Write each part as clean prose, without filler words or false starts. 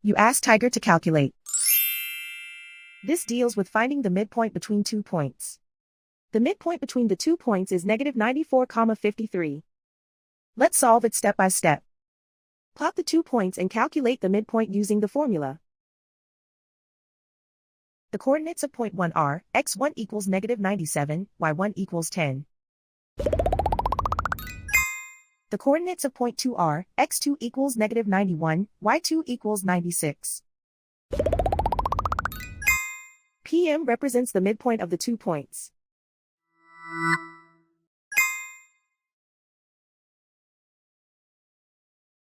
You ask Tiger to calculate. This deals with finding the midpoint between 2 points. The midpoint between the 2 points is -94,53. Let's solve it step by step. Plot the 2 points and calculate the midpoint using the formula. The coordinates of point 1 are, x1 equals -97, y1 equals 10. The coordinates of point 2 are, x2 equals -91, y2 equals 96. PM represents the midpoint of the 2 points.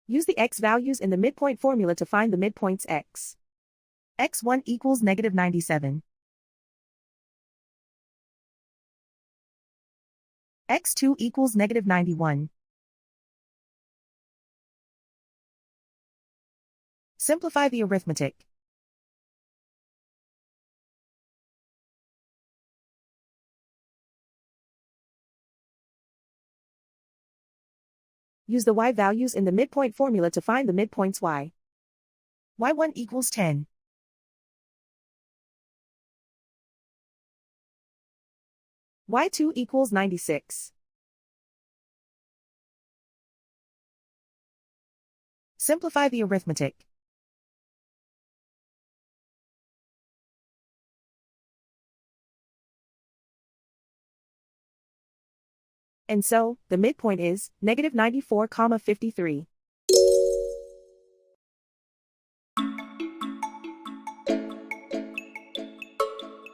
Use the x values in the midpoint formula to find the midpoints x. x1 equals -97. x2 equals -91. Simplify the arithmetic. Use the y values in the midpoint formula to find the midpoints y. y1 equals 10. y2 equals 96. Simplify the arithmetic. And so, the midpoint is -94,53.